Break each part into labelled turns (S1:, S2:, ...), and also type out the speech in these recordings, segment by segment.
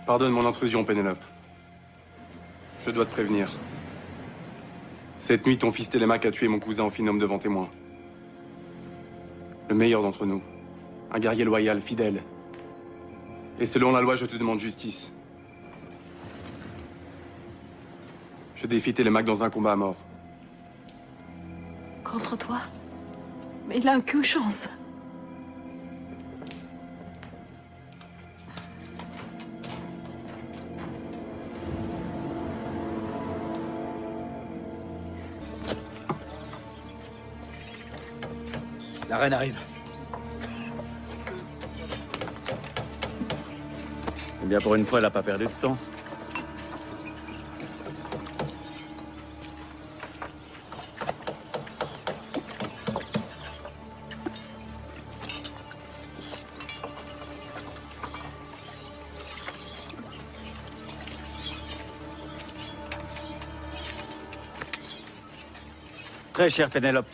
S1: Pardonne mon intrusion, Pénélope. Je dois te prévenir. Cette nuit, ton fils Télémaque a tué mon cousin Amphinome devant témoin. Le meilleur d'entre nous. Un guerrier loyal, fidèle. Et selon la loi, je te demande justice. Je défie Télémaque dans un combat à mort.
S2: Contre toi? Mais il a aucune chance.
S3: La reine arrive.
S4: Eh bien, pour une fois, elle n'a pas perdu de temps. Très chère Pénélope,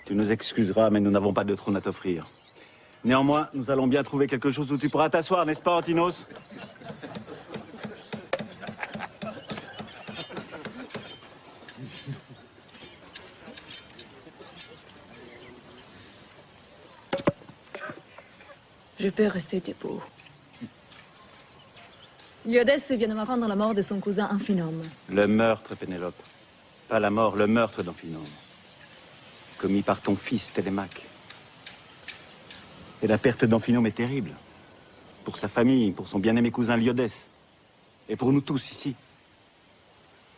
S4: tu nous excuseras, mais nous n'avons pas de trône à t'offrir. Néanmoins, nous allons bien trouver quelque chose où tu pourras t'asseoir, n'est-ce pas, Antinos?
S2: Je peux rester debout. Lyodès vient de m'apprendre la mort de son cousin Amphinome.
S4: Le meurtre, Pénélope. Pas la mort, le meurtre d'Amphinome. Commis par ton fils, Télémaque. Et la perte d'Amphinome est terrible. Pour sa famille, pour son bien-aimé cousin Lyodès. Et pour nous tous ici.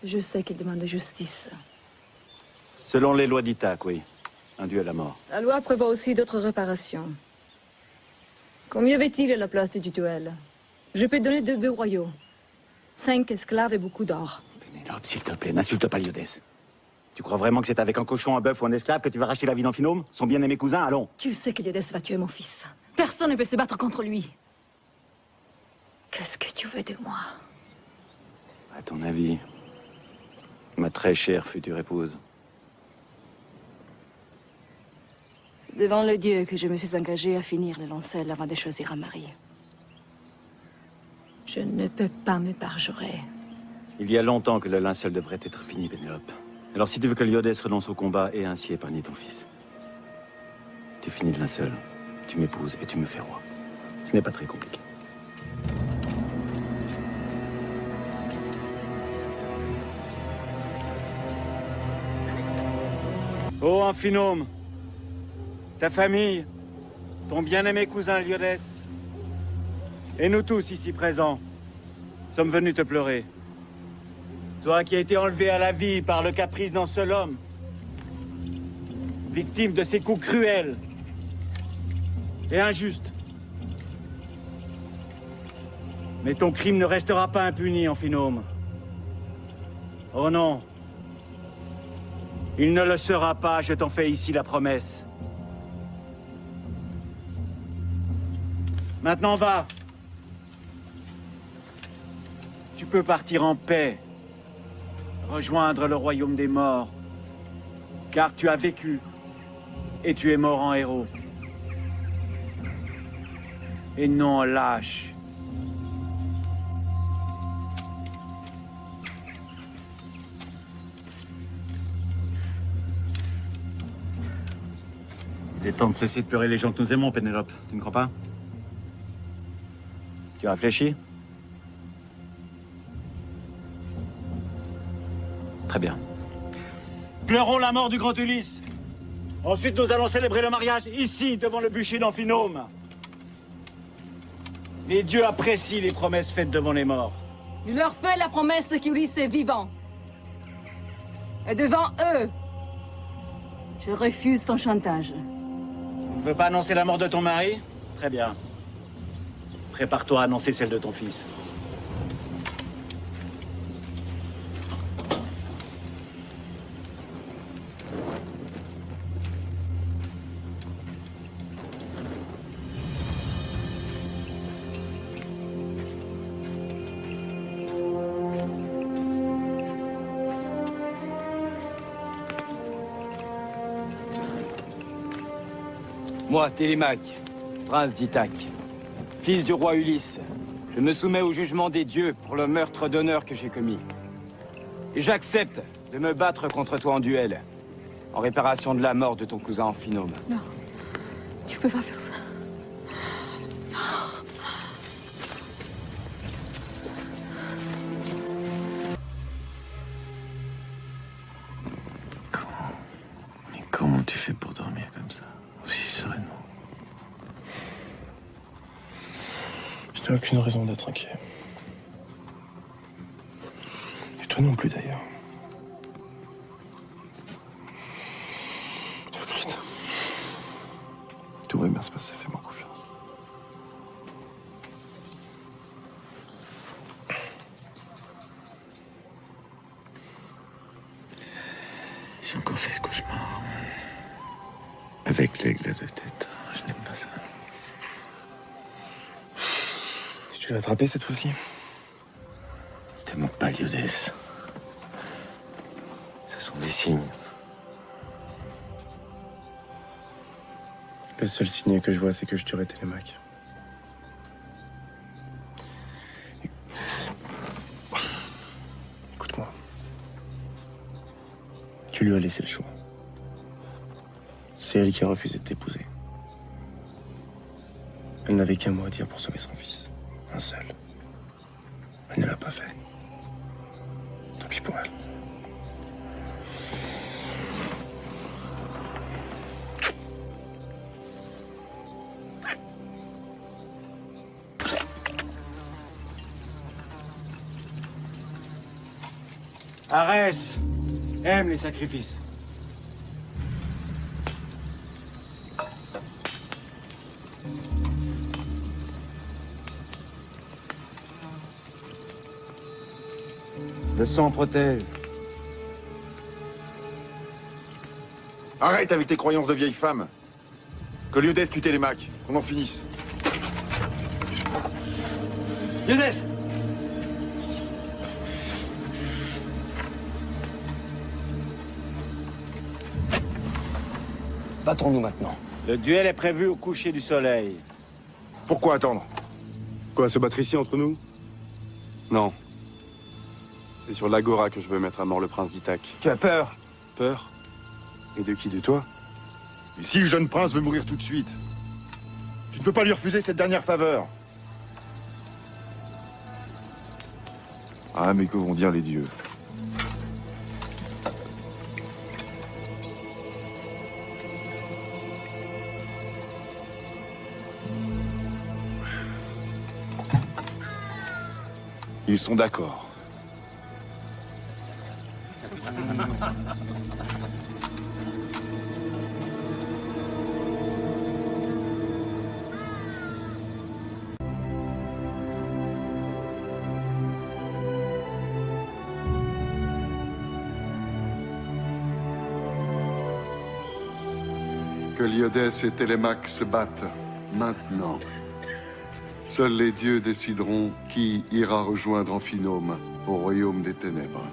S2: Je sais qu'il demande justice.
S4: Selon les lois d'Ithaque, oui. Un duel à mort.
S2: La loi prévoit aussi d'autres réparations. Combien va-t-il à la place du duel? Je peux donner 2 bœufs royaux, 5 esclaves et beaucoup d'or.
S4: Pénélope, s'il te plaît, n'insulte pas Lyodès. Tu crois vraiment que c'est avec un cochon, un bœuf ou un esclave que tu vas racheter la vie d'Amphinome, son bien-aimé cousin? Allons.
S2: Tu sais que Lyodès va tuer mon fils. Personne ne peut se battre contre lui. Qu'est-ce que tu veux de moi?
S4: À ton avis, ma très chère future épouse.
S2: C'est devant le Dieu que je me suis engagée à finir le lancel avant de choisir un mari. Je ne peux pas me parjurer.
S4: Il y a longtemps que le linceul devrait être fini, Pénélope. Alors si tu veux que Lyodès renonce au combat et ainsi épargner ton fils, tu finis le linceul, tu m'épouses et tu me fais roi. Ce n'est pas très compliqué. Oh, Amphinome, ta famille, ton bien-aimé cousin Lyodès, et nous tous ici présents, sommes venus te pleurer. Toi qui as été enlevé à la vie par le caprice d'un seul homme, victime de ses coups cruels et injustes. Mais ton crime ne restera pas impuni, Amphinome. Oh non. Il ne le sera pas, je t'en fais ici la promesse. Maintenant va. Tu peux partir en paix. Rejoindre le royaume des morts. Car tu as vécu et tu es mort en héros. Et non en lâche. Il est temps de cesser de pleurer les gens que nous aimons, Pénélope. Tu ne crois pas? Tu as réfléchi? Très bien. Pleurons la mort du grand Ulysse. Ensuite, nous allons célébrer le mariage ici, devant le bûcher d'Amphinome. Les dieux apprécient les promesses faites devant les morts.
S2: Je leur fais la promesse qu'Ulysse est vivant. Et devant eux, je refuse ton chantage.
S4: Tu ne veux pas annoncer la mort de ton mari? Très bien. Prépare-toi à annoncer celle de ton fils.
S3: Moi, Télémaque, prince d'Ithaque, fils du roi Ulysse,
S4: Je me soumets au jugement des dieux pour le meurtre d'honneur que j'ai commis. Et j'accepte de me battre contre toi en duel, en réparation de la mort de ton cousin Amphinome.
S2: Non, tu peux pas faire ça.
S3: Comment tu fais pour dormir comme ça, aussi sereinement?
S5: Je n'ai aucune raison d'être inquiet. Et toi non plus d'ailleurs. Hypocrite. Tout va bien se passer, fais-moi confiance.
S3: J'ai encore fait ce cauchemar. Avec l'aigle de tête. Je n'aime pas ça.
S5: Tu l'as attrapé cette fois-ci?
S3: Te moque pas, Lyodès. Ce sont des signes.
S5: Le seul signe que je vois, c'est que je tuerai Télémaque. Écoute-moi. Tu lui as laissé le choix. C'est elle qui a refusé de t'épouser. Elle n'avait qu'un mot à dire pour sauver son fils. Un seul. Elle ne l'a pas fait. Tant pis pour elle.
S4: Arès aime les sacrifices. Le sang protège.
S6: Arrête avec tes croyances de vieille femme. Que Lyodès tue Télémaque, qu'on en finisse.
S4: Lyodès!
S3: Battons-nous maintenant.
S4: Le duel est prévu au coucher du soleil.
S6: Pourquoi attendre?
S1: Quoi, se battre ici entre nous? Non. C'est sur l'Agora que je veux mettre à mort le prince d'Ithaque.
S4: Tu as peur?
S1: Peur? Et de qui? De toi?
S6: Et si le jeune prince veut mourir tout de suite, tu ne peux pas lui refuser cette dernière faveur. Ah, mais que vont dire les dieux? Ils sont d'accord.
S7: Que Lyodès et Télémaque se battent maintenant. Seuls les dieux décideront qui ira rejoindre Amphinome au royaume des ténèbres.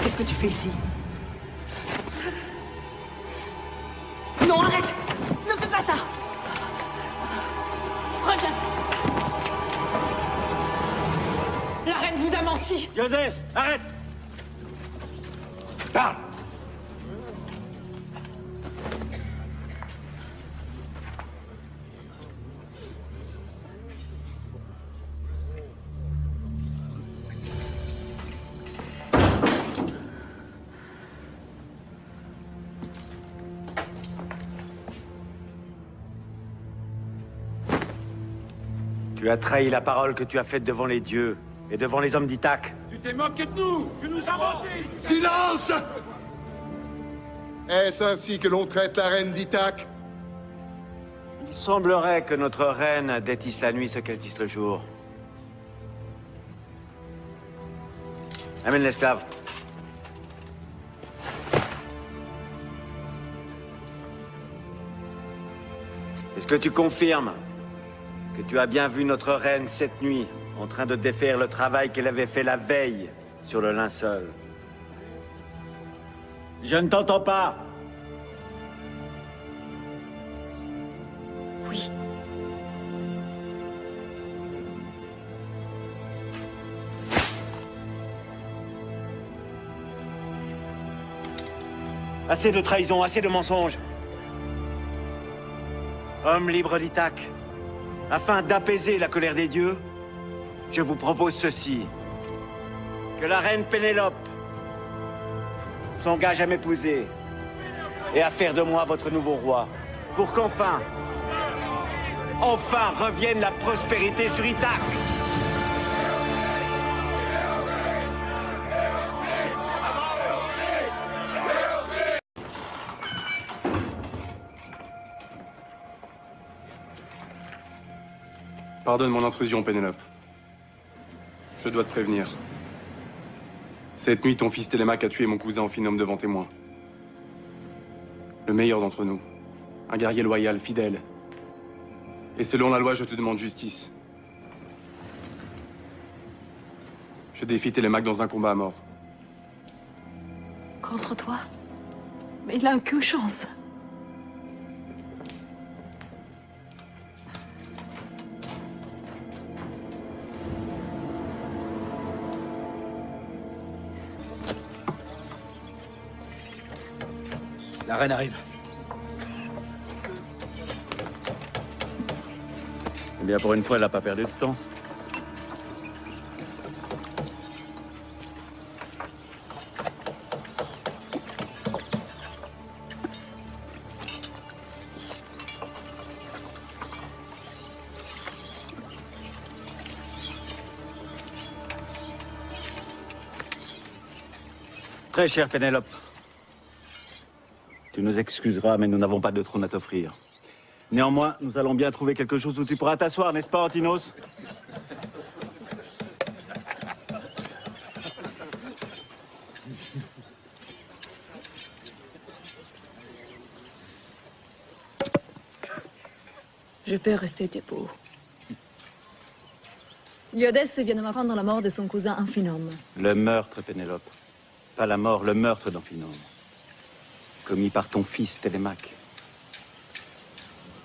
S8: Qu'est-ce que tu fais ici? Non, arrête! Ne fais pas ça! Reviens! La reine vous a menti!
S4: Iodès, arrête!
S6: Parle!
S4: Tu as trahi la parole que tu as faite devant les dieux et devant les hommes d'Ithaque.
S9: Tu t'es moqué de nous! Tu nous as menti!
S7: Silence! Est-ce ainsi que l'on traite la reine d'Ithaque?
S4: Il semblerait que notre reine détisse la nuit ce qu'elle tisse le jour. Amène l'esclave. Est-ce que tu confirmes que tu as bien vu notre reine cette nuit en train de défaire le travail qu'elle avait fait la veille sur le linceul? Je ne t'entends pas.
S2: Oui.
S4: Assez de trahison, assez de mensonges. Homme libre d'Ithaque, afin d'apaiser la colère des dieux, je vous propose ceci. Que la reine Pénélope s'engage à m'épouser et à faire de moi votre nouveau roi, pour qu'enfin, revienne la prospérité sur Ithaque.
S1: Pardonne mon intrusion, Pénélope. Je dois te prévenir. Cette nuit, ton fils Télémaque a tué mon cousin Amphinome devant témoin. Le meilleur d'entre nous. Un guerrier loyal, fidèle. Et selon la loi, je te demande justice. Je défie Télémaque dans un combat à mort.
S2: Contre toi? Mais il a aucune chance.
S9: La reine arrive.
S4: Eh bien, pour une fois, elle n'a pas perdu de temps. Très chère Pénélope, tu nous excuseras, mais nous n'avons pas de trône à t'offrir. Néanmoins, nous allons bien trouver quelque chose où tu pourras t'asseoir, n'est-ce pas, Antinos?
S2: Je peux rester debout. Iodès vient de m'apprendre la mort de son cousin Amphinome.
S4: Le meurtre, Pénélope. Pas la mort, le meurtre d'Amphinome. Commis par ton fils, Télémaque.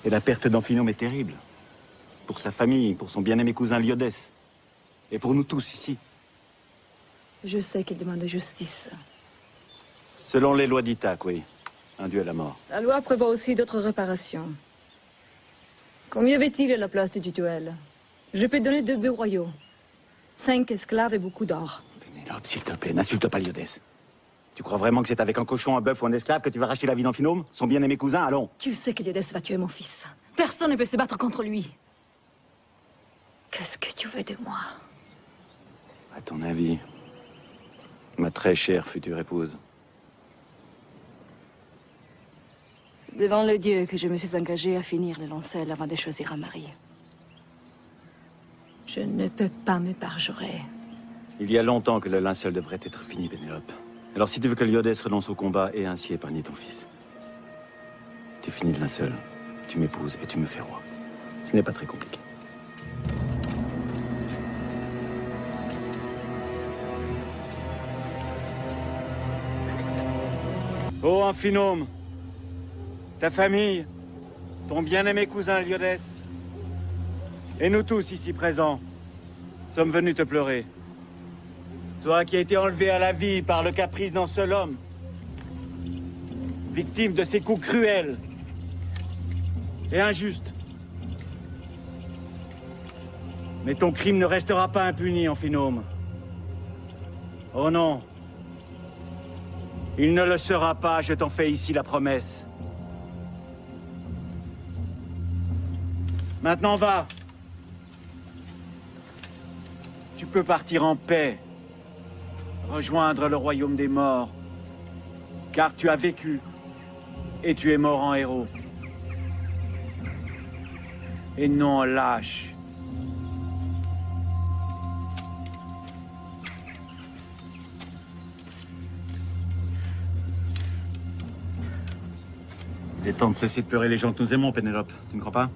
S4: Et la perte d'Amphinome est terrible. Pour sa famille, pour son bien-aimé cousin Iodès. Et pour nous tous ici.
S2: Je sais qu'il demande justice.
S4: Selon les lois d'Ithaque, oui. Un duel à mort.
S2: La loi prévoit aussi d'autres réparations. Combien avait-il à la place du duel? Je peux donner 2 bœufs royaux, 5 esclaves et beaucoup d'or.
S4: Pénélope, s'il te plaît, n'insulte pas Iodès. Tu crois vraiment que c'est avec un cochon, un bœuf ou un esclave que tu vas racheter la vie d'Amphinome, son bien-aimé cousin? Allons.
S2: Tu sais que Iodès va tuer mon fils. Personne ne peut se battre contre lui. Qu'est-ce que tu veux de moi?
S4: À ton avis, ma très chère future épouse.
S2: C'est devant le Dieu que je me suis engagée à finir le lancel avant de choisir un mari. Je ne peux pas me parjurer.
S4: Il y a longtemps que le linceul devrait être fini, Pénélope. Alors si tu veux que Iodès renonce au combat et ainsi épargner ton fils, tu finis le linceul, tu m'épouses et tu me fais roi. Ce n'est pas très compliqué. Ô Amphinome, ta famille, ton bien-aimé cousin Liodès, et nous tous ici présents, sommes venus te pleurer. Toi qui as été enlevé à la vie par le caprice d'un seul homme, victime de ses coups cruels et injustes. Mais ton crime ne restera pas impuni, Amphinome. Oh non. Il ne le sera pas, je t'en fais ici la promesse. Maintenant va. Tu peux partir en paix, rejoindre le royaume des morts, car tu as vécu et tu es mort en héros. Et non en lâche. Il est temps de cesser de pleurer les gens que nous aimons, Pénélope. Tu ne crois pas?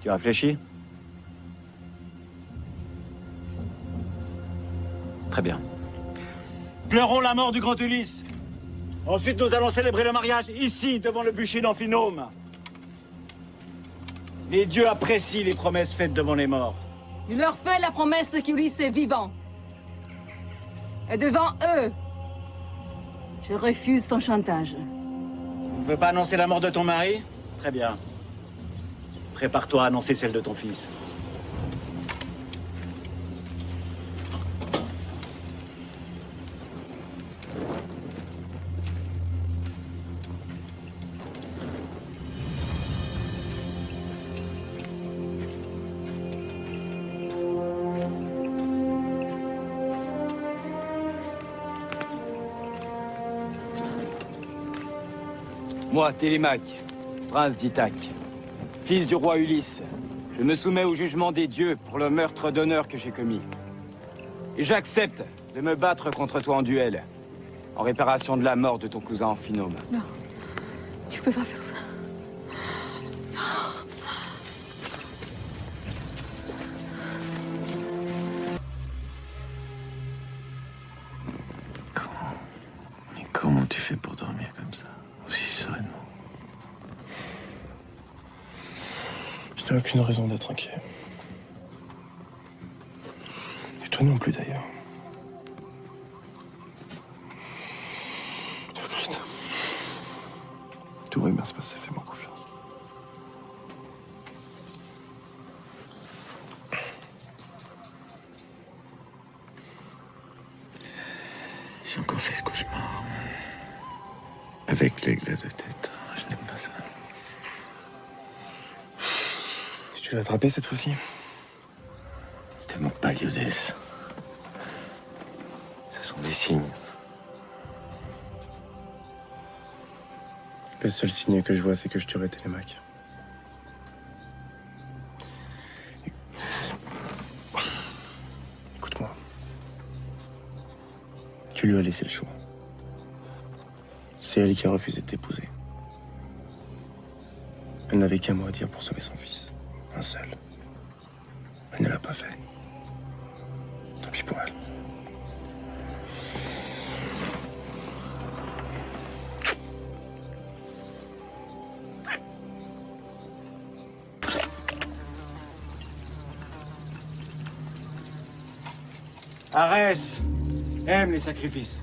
S4: Tu as réfléchi? Très bien. Pleurons la mort du grand Ulysse. Ensuite, nous allons célébrer le mariage ici, devant le bûcher d'Amphinome. Les dieux apprécient les promesses faites devant les morts.
S2: Je leur fais la promesse qu'Ulysse est vivant. Et devant eux, je refuse ton chantage.
S4: Tu ne veux pas annoncer la mort de ton mari? Très bien. Prépare-toi à annoncer celle de ton fils.
S10: Moi, Télémaque, prince d'Ithaque, fils du roi Ulysse, je me soumets au jugement des dieux pour le meurtre d'honneur que j'ai commis. Et j'accepte de me battre contre toi en duel, en réparation de la mort de ton cousin Amphinome.
S2: Non, tu peux pas faire ça.
S3: Comment tu fais pour dormir comme ça, aussi sereinement?
S5: Je n'ai aucune raison d'être inquiet. Et toi non plus, d'ailleurs. Marguerite. Tout va bien se passer, fais-moi confiance.
S3: J'ai encore fait ce cauchemar. Avec l'aigle de tête. Je n'aime pas ça.
S5: Tu l'as attrapé cette fois-ci?
S3: Te moque pas, Liodès. Ce sont des signes.
S5: Le seul signe que je vois, c'est que je tuerai Télémaque. Écoute-moi. Tu lui as laissé le choix. C'est elle qui a refusé de t'épouser. Elle n'avait qu'un mot à dire pour sauver son fils. Un seul. Elle ne l'a pas fait. Tant pis pour elle.
S4: Arès aime les sacrifices.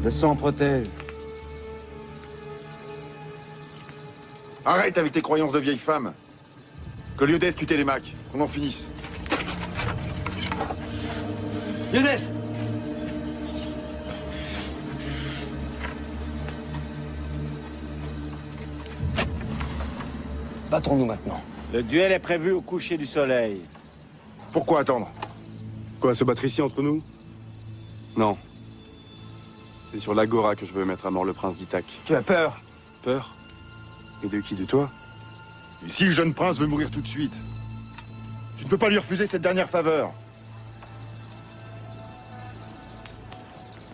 S4: Le sang protège.
S6: Arrête avec tes croyances de vieille femme. Que Liodès tue Télémaque, qu'on en finisse.
S10: Liodès! Battons-nous maintenant.
S4: Le duel est prévu au coucher du soleil.
S6: Pourquoi attendre?
S1: Quoi, se battre ici entre nous? Non. C'est sur l'Agora que je veux mettre à mort le prince d'Ithaque.
S10: Tu as peur?
S1: Peur? Et de qui? De toi?
S6: Et si le jeune prince veut mourir tout de suite, tu ne peux pas lui refuser cette dernière faveur.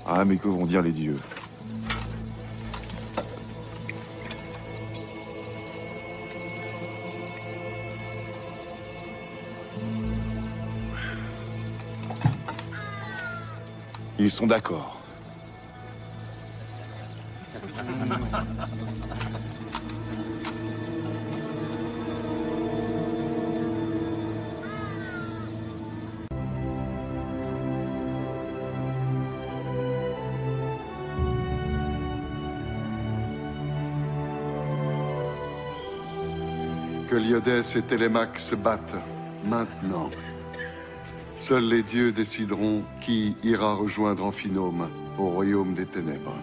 S6: Ah, mais que vont dire les dieux? Ils sont d'accord.
S7: Que Lyodès et Télémaque se battent maintenant. Seuls les dieux décideront qui ira rejoindre Amphinome au royaume des ténèbres.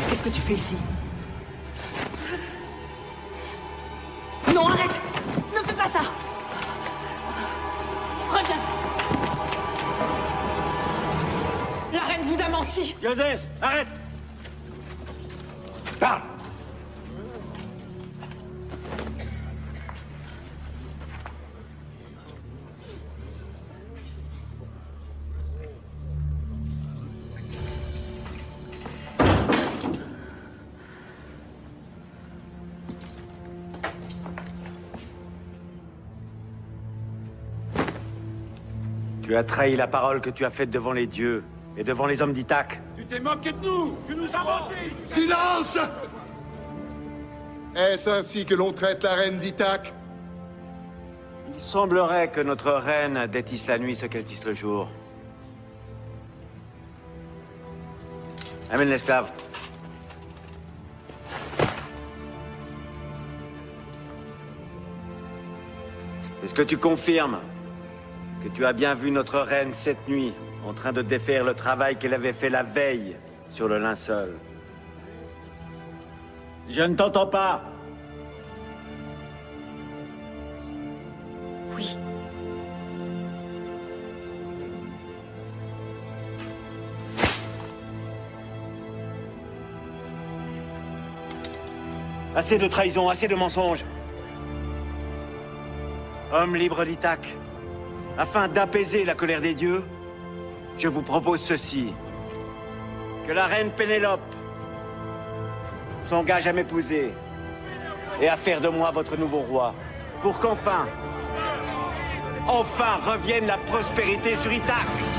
S8: Qu'est-ce que tu fais ici? Non, arrête! Ne fais pas ça! Reviens! La reine vous a menti!
S4: Lyodès, arrête!
S6: Parle!
S4: Tu as trahi la parole que tu as faite devant les dieux et devant les hommes d'Ithaque.
S9: Tu t'es moqué de nous! Tu nous as menti!
S7: Silence! Est-ce ainsi que l'on traite la reine d'Ithaque?
S4: Il semblerait que notre reine détisse la nuit ce qu'elle tisse le jour. Amène l'esclave. Est-ce que tu confirmes que tu as bien vu notre reine cette nuit en train de défaire le travail qu'elle avait fait la veille sur le linceul? Je ne t'entends pas.
S8: Oui.
S4: Assez de trahison, assez de mensonges. Homme libre d'Ithaque, afin d'apaiser la colère des dieux, je vous propose ceci. Que la reine Pénélope s'engage à m'épouser et à faire de moi votre nouveau roi, pour qu'enfin revienne la prospérité sur Ithaque.